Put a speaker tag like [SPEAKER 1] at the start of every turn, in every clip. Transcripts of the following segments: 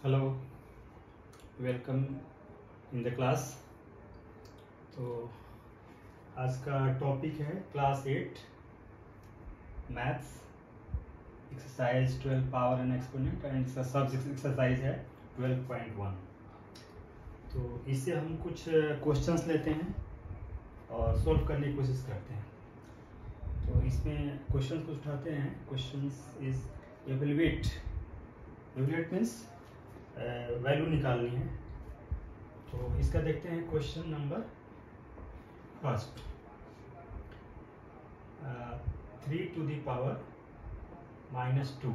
[SPEAKER 1] Hello, welcome in the class. तो आज का टॉपिक है class 8 maths exercise 12 power and exponent and इसका सब एक्सरसाइज है 12.1। तो इससे हम कुछ क्वेश्चंस लेते हैं और सॉल्व करने की कोशिश करते हैं। तो इसमें क्वेश्चंस कुछ उठाते हैं। Questions is evaluate means value निकालनी है। तो इसका देखते हैं question number first. 3 to the power -2,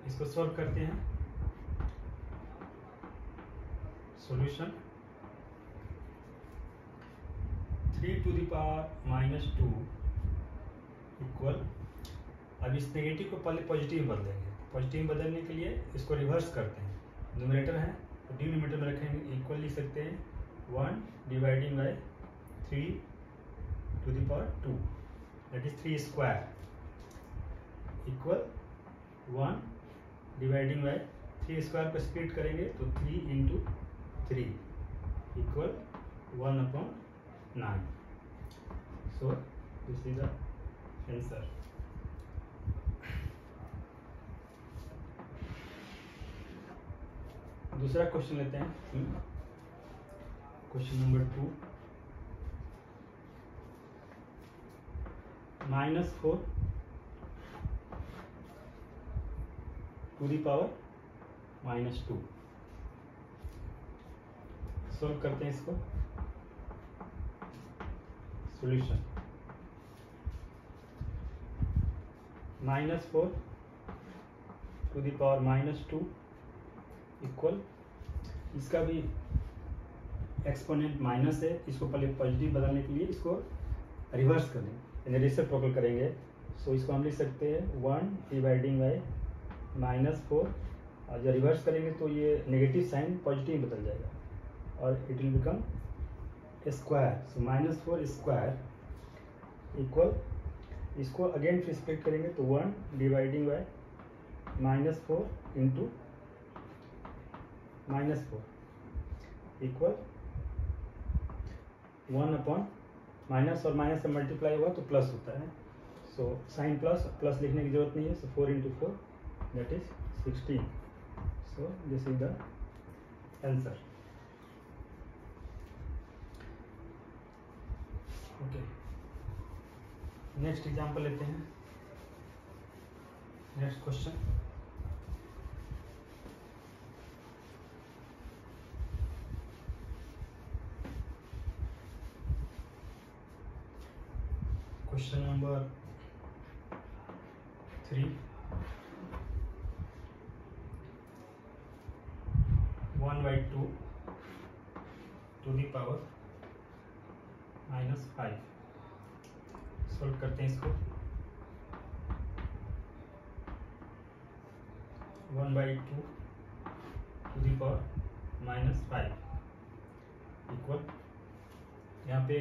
[SPEAKER 1] इसको सॉल्व करते हैं। Solution 3 to the power -2 equal, अब इस नेगेटिव को पहले पॉजिटिव में बदलेंगे। पॉजिटिव में बदलने के लिए इसको रिवर्स करते हैं। न्यूमरेटर है तो डिनोमिनेटर में रखेंगे, इक्वल लिख सकते हैं 1 dividing by 3 to the power 2, that is 3 square equal 1 dividing by 3 square को स्प्लिट करेंगे तो 3 into 3 equal 1/9। So this is the answer. दूसरा क्वेश्चन लेते हैं। Question number 2, -4 to the power -2। Solve करते हैं इसको। Solution -4 to the power -2 equal, इसका भी एक्सपोनेंट माइनस है, इसको पहले पॉजिटिव बदलने के लिए इसको रिवर्स कर देंगे, यानी रेसिप्रोकल करेंगे। सो इसको हम लिख सकते हैं 1 डिवाइडिंग बाय -4, और जब रिवर्स करेंगे तो ये नेगेटिव साइन पॉजिटिव बदल जाएगा और it will become square. So -4 square equal, इसको अगेन फिर स्प्लिट करेंगे तो 1 dividing by -4 into -4 equal 1/, minus और माइनस से मल्टीप्लाई हुआ तो प्लस होता है। सो साइन प्लस लिखने की जरूरत नहीं है। सो 4 into 4 that is 16। So this is the answer. Okay, next example लेते हैं। Next question, question number 3, 1/2 to the power -5। Solve करते हैं इसको। 1/2 to the power -5 इक्वल, यहाँ पे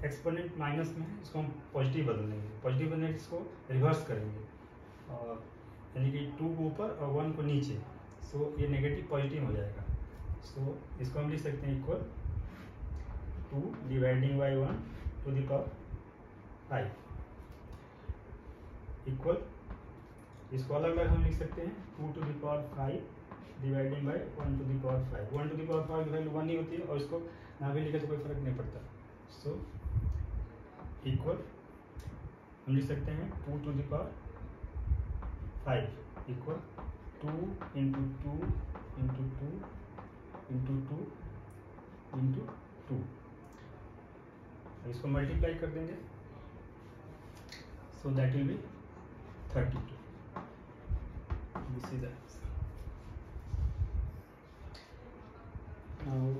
[SPEAKER 1] एक्सपोनेंट माइनस में है, इसको हम पॉजिटिव बदल देंगे। पॉजिटिव बदलने इसको रिवर्स करेंगे, और यानी कि 2 को ऊपर और 1 को नीचे। सो ये नेगेटिव पॉजिटिव हो जाएगा। सो इसको हम लिख सकते हैं equal 2 dividing by 1 to the power 5 equal, इसको अलग अलग हम लिख सकते हैं 2 to the power 5 dividing by 1 to the power 5। 1 to the power 5 की वैल्यू 1 ही होती है, और इसको ना भी लिखे तो कोई फर्क नहीं पड़ता। सो इक्वल, हम लिख सकते हैं 2 to the power 5 equal 2 into 2 into 2 into 2 into 2। इसको मल्टीप्लाई कर देंगे, so that will be 32। This is the answer. Now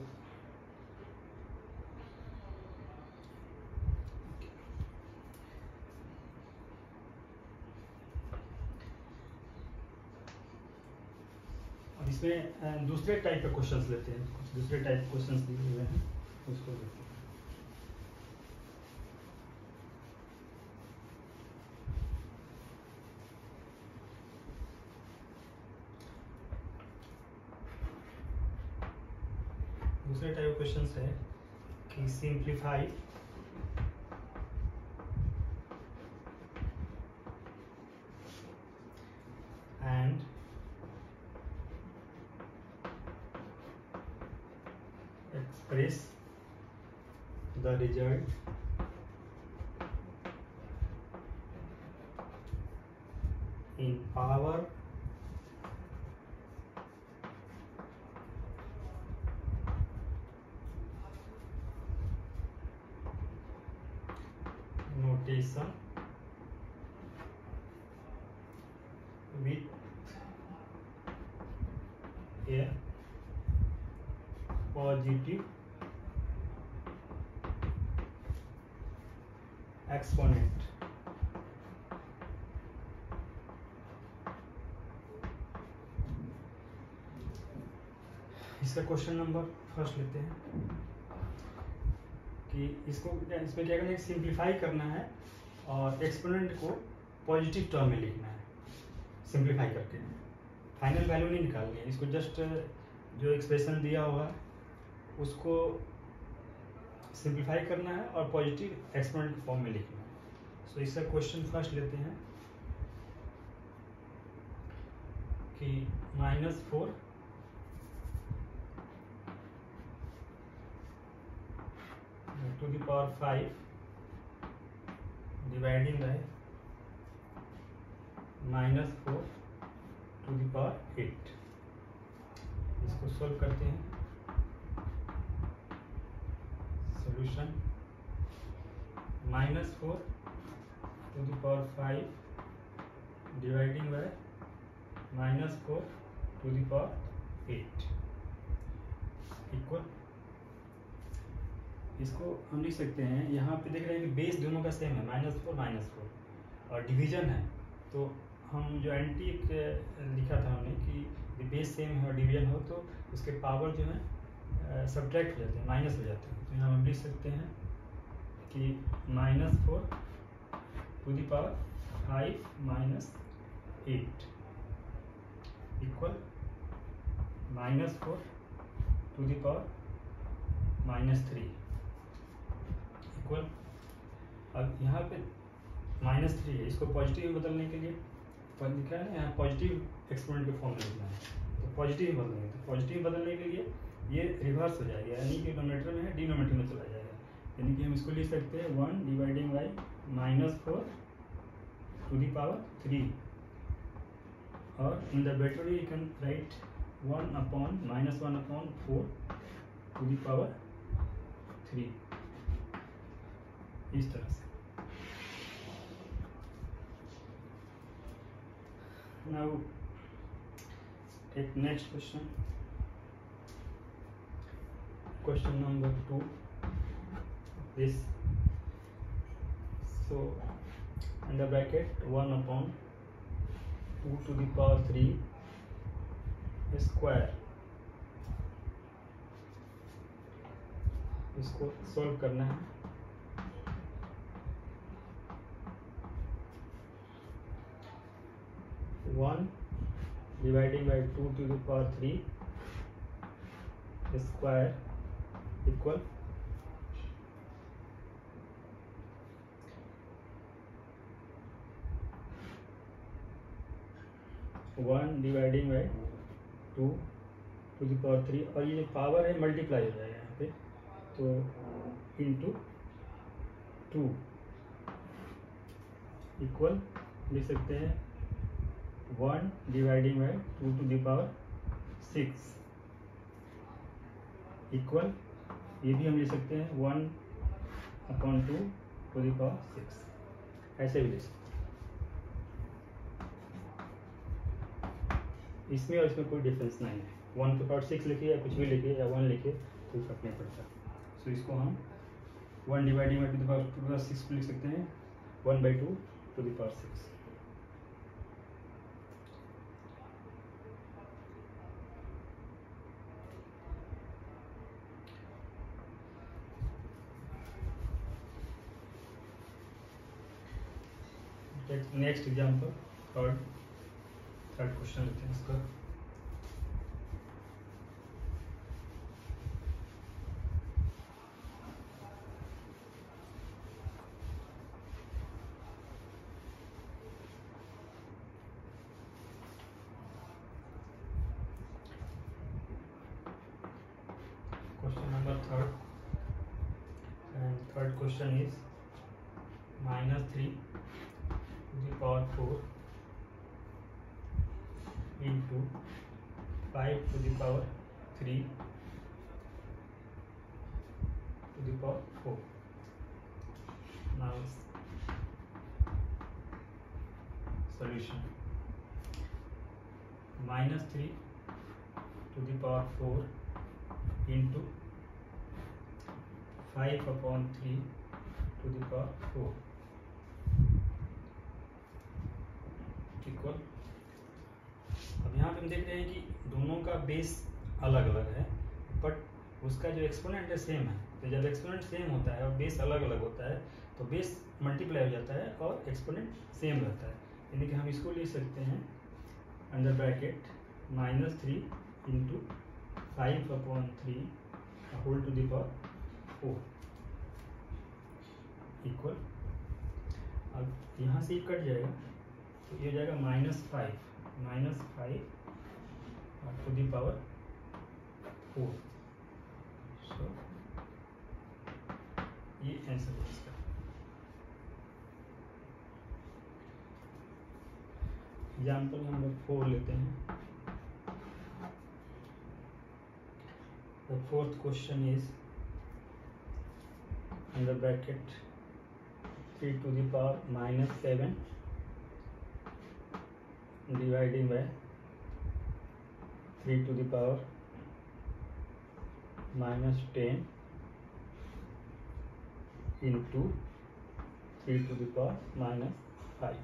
[SPEAKER 1] अब इसमें दूसरे टाइप के क्वेश्चंस लेते हैं। कुछ दूसरे टाइप के क्वेश्चंस दिए हुए हैं, उसको लेते हैं। दूसरे टाइप क्वेश्चन है कि simplify and express the result in power notation with a positive exponent. इसका क्वेश्चन नंबर फर्स्ट लेते हैं कि इसमें क्या करना है, सिंप्लीफाई करना है और एक्सपोनेंट को पॉजिटिव टर्म में लिखना है सिंप्लीफाई करके। फाइनल वैल्यू नहीं निकालनी है, इसको जस्ट जो एक्सप्रेशन दिया हुआ है उसको सिंप्लीफाई करना है और पॉजिटिव एक्सपोनेंट फॉर्म में लिखना है। सो इसका क्वेश्चन फर्स्ट लेते हैं कि -4 to the power 5 dividing by -4 to the power 8। इसको सॉल्व करते हैं। Solution -4 to the power 5 dividing by -4 to the power 8 equal. इसको हम लिख सकते हैं, यहाँ पे देख रहे हैं कि बेस दोनों का सेम है, -4 और डिवीजन है, तो हम जो एंटी लिखा था हमने कि बेस सेम है और डिवीजन हो तो उसके पावर जो है सब्ट्रैक्ट हो जाते हैं, माइनस हो जाते हैं। तो यहाँ हम लिख सकते हैं कि -4 to the power 5 - 8 equal -4 to the power -3 equal. अब यहाँ पे -3 है, इसको पॉजिटिव में बदलने के लिए लिखा है ना, यहाँ पॉजिटिव एक्सपोनेंट के फॉर्म में लिखना है, तो पॉजिटिव बदलेंगे। तो पॉजिटिव बदलने के लिए ये रिवर्स हो जाएगा, यानी कि डिनोमिनेटर में है डिनोमिनेटर में चला जाएगा, यानी कि हम इसको लिख सकते हैं 1 dividing by -4 to the power 3 और in the better way you can write 1 upon -1/4 to the power 3 इस तरह से। Now take next question. Question number 2. This. So under bracket 1/2 to the power 3 square. इसको सॉल्व करना है। One dividing by 2 to the power 3 square equal 1 dividing by 2 to the power 3 और ये जो power है मल्टीप्लाई हो जाएगा यहाँ पे, तो इंटू 2 इक्वल लिख सकते हैं 1 dividing by 2 to the power 6 equal, ये भी हम लिख सकते हैं 1/2 to the power 6, ऐसे भी लिख सकते हैं। इसमें और इसमें कोई डिफरेंस नहीं है, 1/6 लिखिए या कुछ भी लिखिए या 1 लिखिए, कोई फर्क नहीं पड़ता। सो इसको हम 1 dividing by 2 to the power 6 को लिख सकते हैं 1/2 to the power 6। Next example third question लेते हैं इसका। question is -3 to the power 4 into 5 to the power 3 to the power 4. Now solution: -3 to the power 4 into 5/3 to the power 4 equal. अब यहाँ पे हम देख रहे हैं कि दोनों का बेस अलग अलग है, बट उसका जो एक्सपोनेंट है सेम है। तो जब एक्सपोनेंट सेम होता है और बेस अलग अलग होता है तो बेस मल्टीप्लाई हो जाता है और एक्सपोनेंट सेम रहता है। यानी कि हम इसको लिख सकते हैं under bracket -3 into 5/3 whole to the power 4 equal. अब यहाँ से ये कट जाएगा तो ये हो जाएगा -5 टू द पावर 4। सो ये आंसर है इसका। एग्जाम्पल नंबर 4 लेते हैं। The fourth question is under bracket 3 to the power -7 dividing by 3 to the power -10 into 3 to the power -5।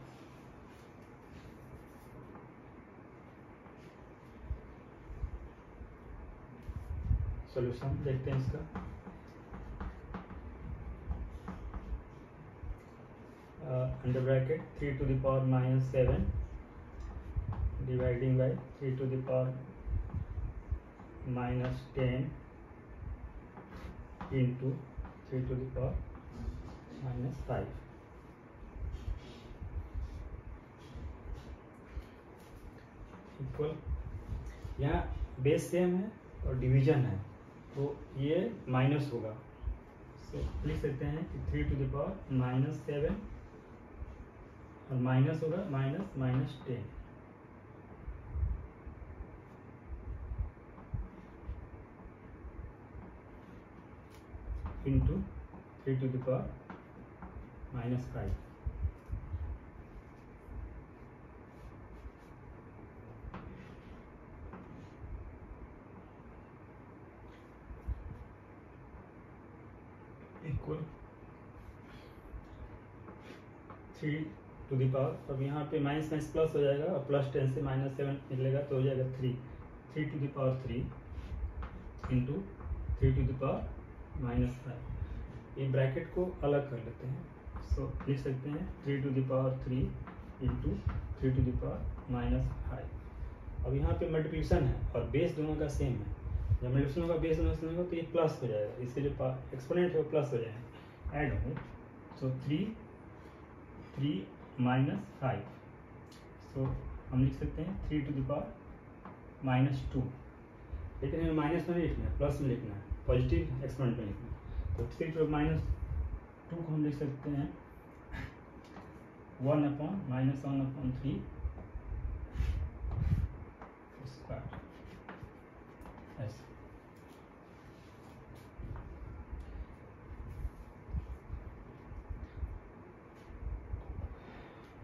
[SPEAKER 1] Solution देखते हैं इसका। Under bracket 3 to the power -7 dividing by 3 to the power -10 into 3 to the power -5 equal. यहाँ base same है और division है तो ये minus होगा। सो लिख सकते हैं कि 3 to the power -7 और माइनस होगा -10 into 3 to the power -5 equal 3 to the power। अब यहाँ पे माइनस माइनस प्लस हो जाएगा और +10 से -7 निकलेगा तो हो जाएगा 3 to the power 3 into 3 to the power -5। ये ब्रैकेट को अलग कर लेते हैं। सो लिख सकते हैं 3 to the power 3 into 3 to the power -5। अब यहाँ पे मल्टीप्लिकेशन है और बेस दोनों का सेम है। जब मल्टीप्लिकेशन का बेस दोनों का सेम होगा तो ये प्लस हो जाएगा, इसके जो एक्सपोनेंट है वो प्लस हो जाएगा, ऐड हो। सो 3 -5। सो हम लिख सकते हैं 3 to the power -2। लेकिन हमें माइनस में नहीं लिखना है, प्लस में लिखना है, पॉजिटिव एक्सपोनेंट में लिखना है। तो 3 to -2 को हम लिख सकते हैं 1/-1/3 स्क्वायर ऐसे।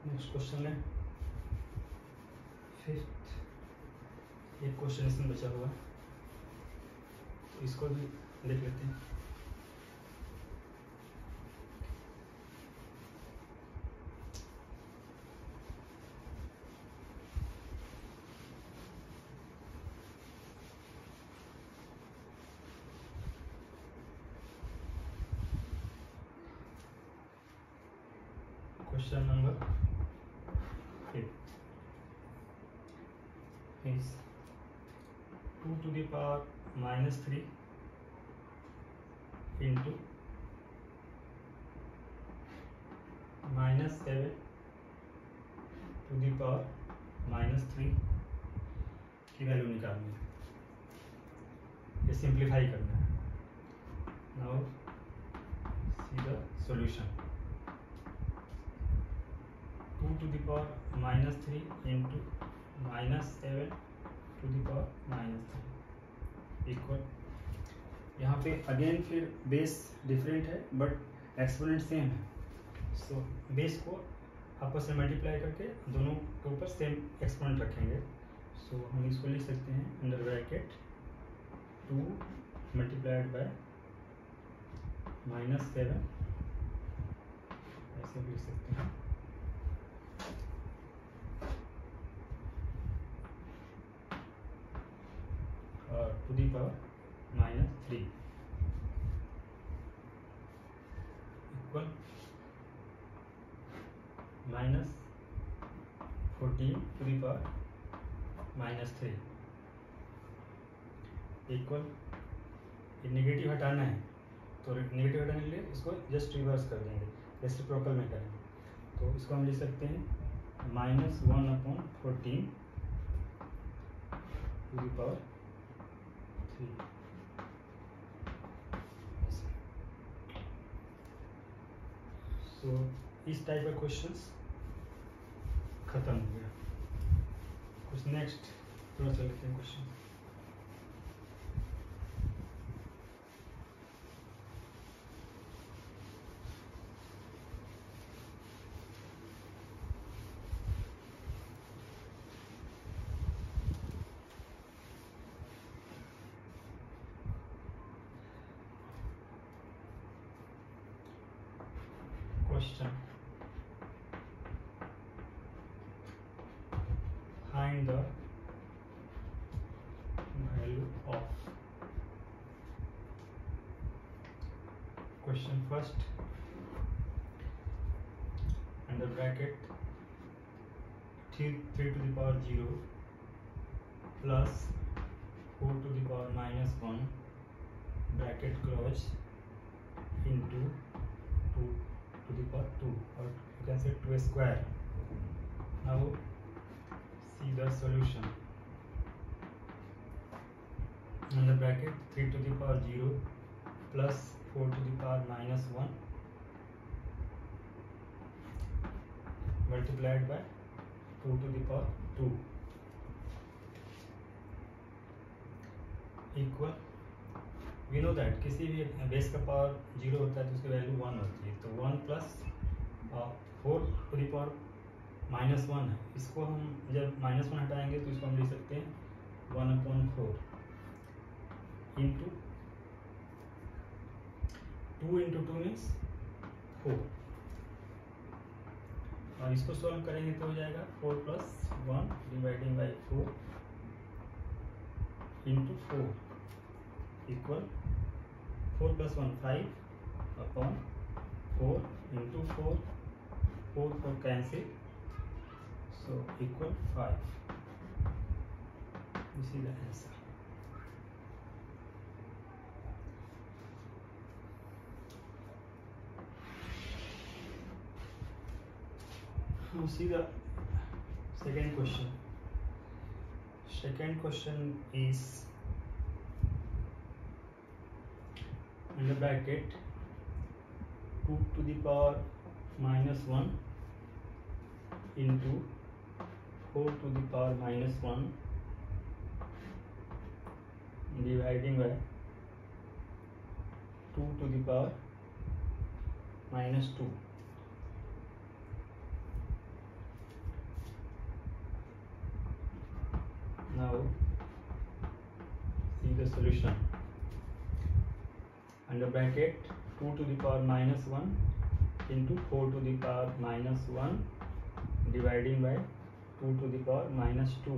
[SPEAKER 1] नेक्स्ट क्वेश्चन है 5th। एक क्वेश्चन इसमें बचा हुआ है तो इसको भी देख लेते हैं। Question number 5 is 2 to the power -3 into -7 to the power -3 की वैल्यू निकालनी है। ये सिंप्लीफाई करना है। Now see the solution. 2 to the power minus 3 into minus 7 to the power minus 3 equal, यहाँ पे अगेन फिर बेस डिफरेंट है बट एक्सपोनेंट सेम है, सो बेस को आपस में मल्टीप्लाई करके दोनों के ऊपर सेम एक्सपोनेंट रखेंगे. सो हम इसको लिख सकते हैं अंडर ब्रैकेट 2 मल्टीप्लाइड बाय -7, ऐसे लिख सकते हैं. और to the power -3 equal -14 to the power -3 equal. Negative हटाना है तो नेगेटिव हटाने के लिए इसको जस्ट रिवर्स कर देंगे, रेसिप्रोकल में करेंगे. तो इसको हम लिख सकते हैं -1/14 टू दी पावर 3. सो इस टाइप का क्वेश्चंस खत्म हो गया. कुछ नेक्स्ट थोड़ा सा लेते हैं question. Question: find the value of. Question first, under bracket 3 to the power 0 plus 4 to the power -1 bracket close into 2 to the power 2, or you can say 2 square. Now see the solution. In the bracket 3 to the power 0 plus 4 to the power -1 multiplied by 2 to the power 2 equal. We know that किसी भी base का power 0 होता है तो उसकी value 1 होती है. तो 1 प्लस 4 टू द पावर -1 है. इसको हम जब -1 हटाएंगे तो इसको हम लिख सकते हैं 1/4 इंटू 2 इंटू 2 मीन्स 4. और इसको सॉल्व करेंगे तो हो जाएगा 4 + 1 dividing by 4 into 4 equal 4 + 1 5/4 into 4 4 cancel, so equal 5. This is the answer. Now see the second question. Second question is in the bracket 2 to the power -1 into 4 to the power -1 dividing by 2 to the power -2. Now see the solution. Under bracket 2 to the power -1 into 4 to the power -1 dividing by 2 to the power -2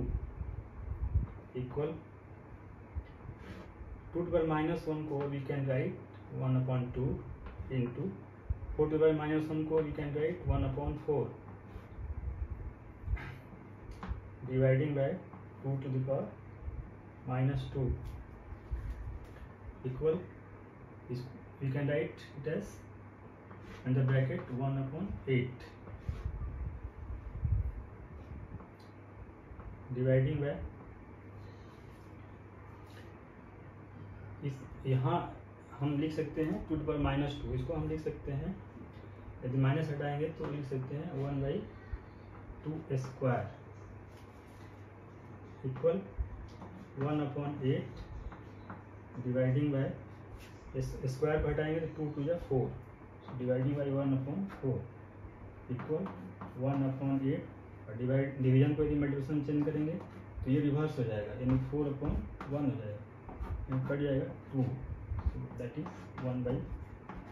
[SPEAKER 1] equal 2 to the power -1 को we can write 1/2 into 4 to the power -1 को we can write 1/4 dividing by 2 to the power -2 equal, we can write it as under bracket 1/8 dividing by, इस यहाँ हम लिख सकते हैं 2 to the power -2, इसको हम लिख सकते हैं यदि माइनस हटाएंगे तो लिख सकते हैं 1/2² इक्वल 1/8 डिवाइडिंग बाय स्क्वायर को हटाएंगे तो 2 2 4 डिवाइडिंग बाई 1/4 इक्वल 1/8 और डिवीजन को यदि मल्टीप्लिकेशन चेंज करेंगे तो ये रिवर्स हो जाएगा, यानी 4/1 हो जाएगा, यानी कट जाएगा 2, that is 1/2।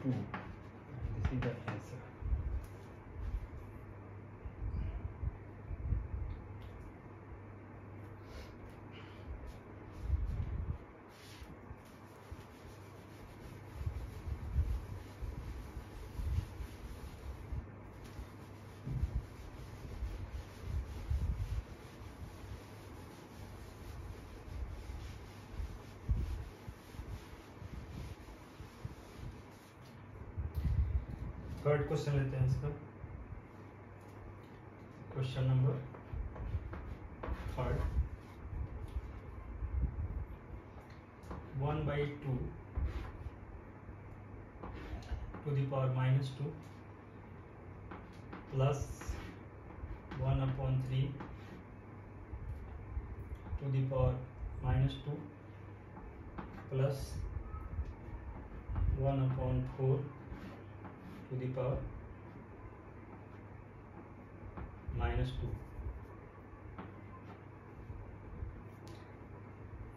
[SPEAKER 1] This is the answer. Third question लेते हैं इसका। Question number 3, 1/2 to the power -2 plus 1/3 to the power -2 plus 1/4 to the power -2।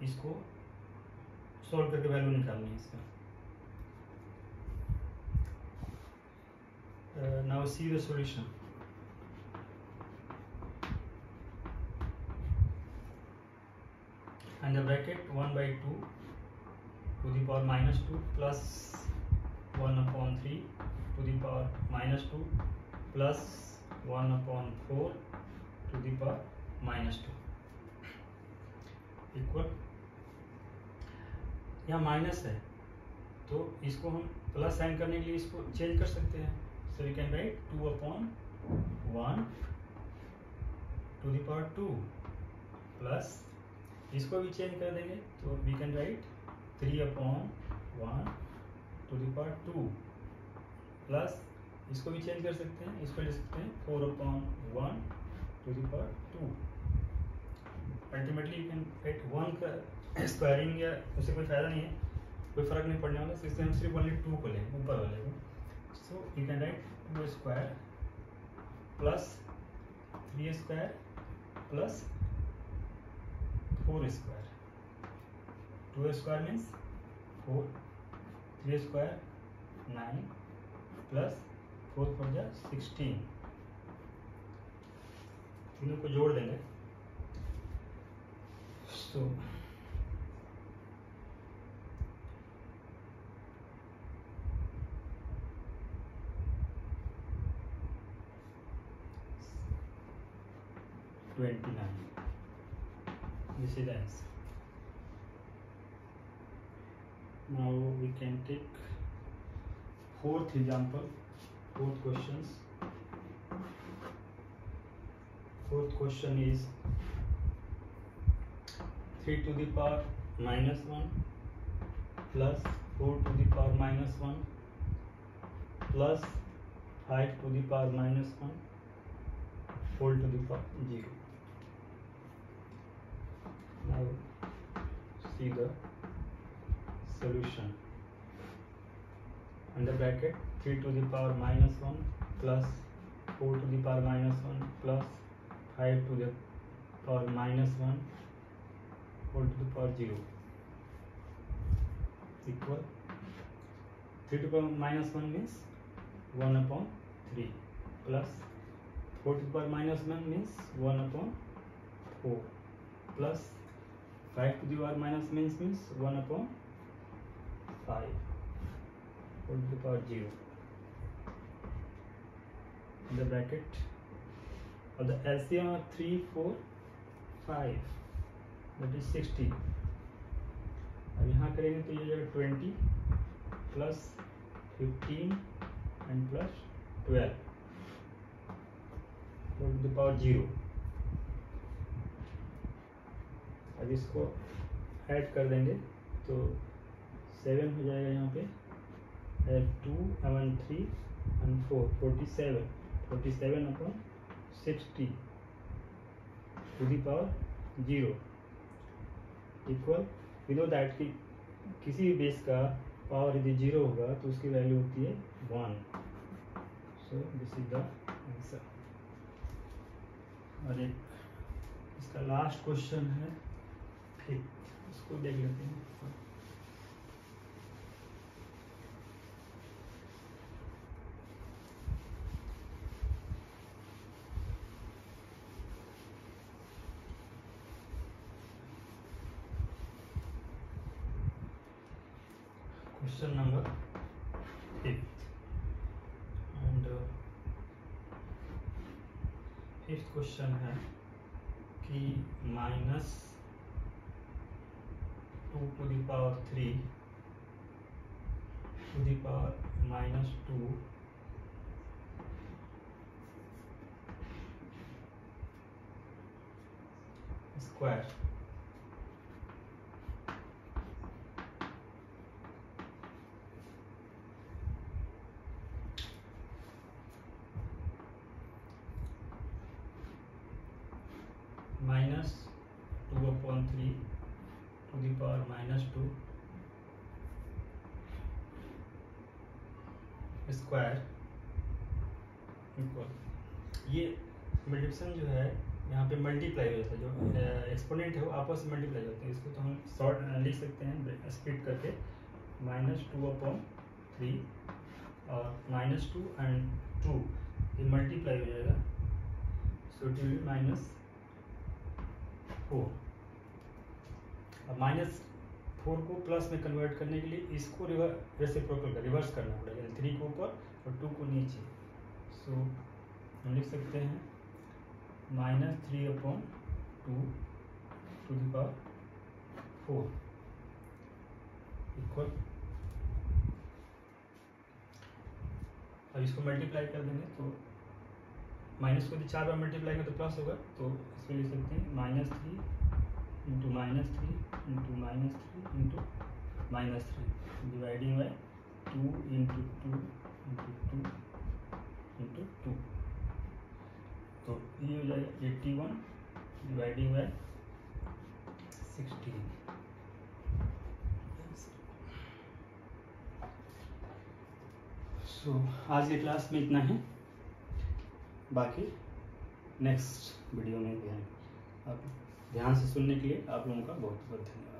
[SPEAKER 1] इसको सॉल्व करके वैल्यू निकालनी है इसका। Now see the solution. and the bracket 1/2 to the power -2 plus 1/3 to the power -2 plus 1/4 to the power -2 equal, यहाँ minus है तो इसको हम प्लस साइन करने के लिए इसको चेंज कर सकते हैं। So we can write 2/1 to the power 2 plus इसको भी चेंज कर देंगे तो we can write 3/1 to the power 2 plus इसको भी चेंज कर सकते हैं, इसको लिख सकते हैं 4/1 to the power 2। Ultimately you can write 1 का स्क्वायरिंग या उससे कोई फायदा नहीं है, कोई फर्क नहीं पड़ने वाला, इससे हम सिर्फ ओनली 2 को लेंगे, ऊपर वाले को। So you can write 2² plus 3² plus 4²। 2² means 4, 3² 9 plus 4 4 जा 16, तीनों को जोड़ देंगे। सो this is the answer. Now we can take fourth example, fourth questions. Fourth question is 3 to the power -1 plus 4 to the power -1 plus 5 to the power -1 whole to the power 0. Now see the solution. Under bracket 3 to the power -1 plus 4 to the power -1 plus 5 to the power -1 whole to the power 0 equal 3 to the power -1 means 1/3 plus 4 to the power -1 means 1/4 plus 5 to the power -1 means 1/5 whole to the power 0 in the bracket of the LCM of 3 4 5 that is 60। अब यहाँ करेंगे तो ये जाएगा 20 plus 15 and plus 12 to the power 0। अब इसको add कर देंगे तो 7 हो जाएगा यहाँ पे 2 1 3 and 4, 47, 47 upon 60 to the power 0 equal, we know that कि किसी भी बेस का पावर यदि 0 होगा तो उसकी वैल्यू होती है 1. So this is the answer. और एक इसका लास्ट क्वेश्चन है, फिर इसको देख लेते हैं. Question number 5th and 5th question है कि -2 to the power 3 to the power -2 square -2/3 to the power -2 square equal, ये मल्टीप्लिकेशन जो है यहाँ पे मल्टीप्लाई हो जाता है, जो एक्सपोनेंट है वो आपस में मल्टीप्लाई होते हैं. इसको तो हम शॉर्ट लिख सकते हैं स्प्लिट करके, -2/3 और -2 एंड 2 ये मल्टीप्लाई हो जाएगा, सो इट विल बी -4. अब -4 को प्लस में कन्वर्ट करने के लिए इसको रेसिप्रोकल रिवर्स करना पड़ेगा, 3 को ऊपर और 2 को नीचे. सो हम लिख सकते हैं -3/2 to the power 4 इक्वल, अब इसको मल्टीप्लाई कर देंगे तो माइनस को यदि 4 बार मल्टीप्लाई करें तो प्लस होगा, तो इसको लिख सकते हैं -3 into -3 into -3 into -3 dividing by 2 into 2 into 2 into 2, तो ये हो जाएगा 81 डिवाइडिंग बाय 16. सो आज के क्लास में इतना है, बाकी नेक्स्ट वीडियो में भी है. आप ध्यान से सुनने के लिए आप लोगों का बहुत बहुत धन्यवाद.